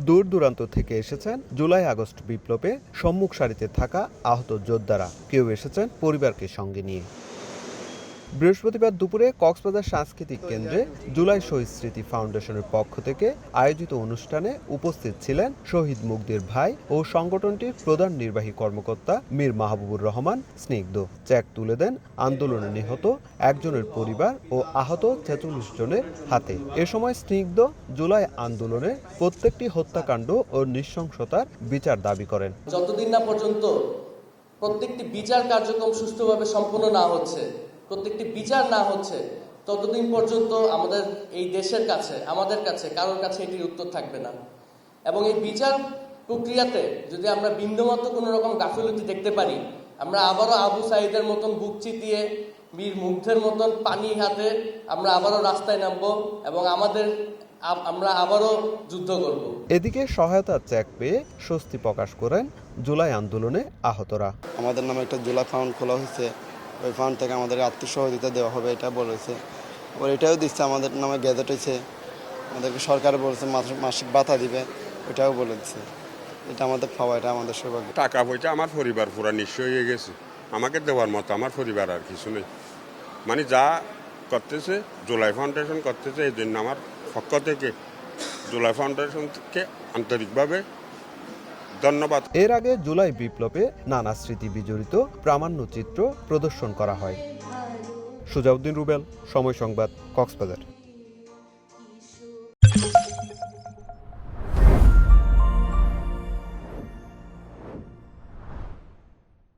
দূর দূরান্ত থেকে এসেছেন জুলাই আগস্ট বিপ্লবে সম্মুখ সারিতে থাকা আহত যোদ্ধারা, কেউ এসেছেন পরিবারকে সঙ্গে নিয়ে। বৃহস্পতিবার দুপুরে কক্সবাজার সাংস্কৃতিক কেন্দ্রে জুলাই শহীদ স্মৃতি ফাউন্ডেশনের পক্ষ থেকে আয়োজিত অনুষ্ঠানে উপস্থিত ছিলেন শহীদ মুগ্ধের ভাই ও সংগঠনটির প্রধান নির্বাহী কর্মকর্তা মীর মাহবুবুর রহমান স্নিগ্ধ। চেক তুলে দেন আন্দোলনে নিহত একজনের পরিবার ও আহত ৪৬ জনের হাতে। এ সময় স্নিগ্ধ জুলাই আন্দোলনের প্রত্যেকটি হত্যাকাণ্ড ও নৃশংসতার বিচার দাবি করেন। যতদিন না পর্যন্ত প্রত্যেকটি বিচার কার্যক্রম সুষ্ঠুভাবে সম্পন্ন না হচ্ছে, প্রত্যেকটি বিচার না হচ্ছে, ততদিন পর্যন্ত আমাদের এই দেশের কাছে, আমাদের কাছে, কারোর কাছে এটির উত্তর থাকবে না। এবং এই বিচার প্রক্রিয়াতে যদি আমরা বিন্দুমাত্র কোনো রকম গাফিলতি দেখতে পারি, আমরা আবারও আবু সাঈদের মতন বুক চিতিয়ে, বীর মুগ্ধের মতন পানি হাতে আমরা আবারও রাস্তায় নামবো এবং আমরা আবারও যুদ্ধ করব। এদিকে সহায়তার চেক পেয়ে স্বস্তি প্রকাশ করেন জুলাই আন্দোলনে আহতরা। আমাদের নামে একটা জুলাই ফান্ড খোলা হয়েছে, ওই ফান্ড থেকে আমাদের আর্থিক সহযোগিতা দেওয়া হবে, এটা বলেছে। আবার এটাও দিচ্ছে, আমাদের নামে গ্যাজেট হয়েছে, আমাদেরকে সরকার বলেছে মাসিক ভাতা দিবে, ওটাও বলে দিচ্ছে। এটা আমাদের পাওয়া, এটা আমাদের সৌভাগ্য। টাকা পয়সা আমার পরিবার পুরা নিঃস্ব হয়ে গেছে, আমাকে দেওয়ার মতো আমার পরিবার আর কিছু নেই। মানে যা করতেছে জুলাই ফাউন্ডেশন করতেছে, এই জন্য আমার পক্ষ থেকে জুলাই ফাউন্ডেশনকে আন্তরিকভাবে ধন্যবাদ। এর আগে জুলাই বিপ্লবে নানা স্মৃতি বিজড়িত প্রামাণ্য চিত্র প্রদর্শন করা হয়। সুজাউদ্দিন রুবেল, সময় সংবাদ, কক্সবাজার।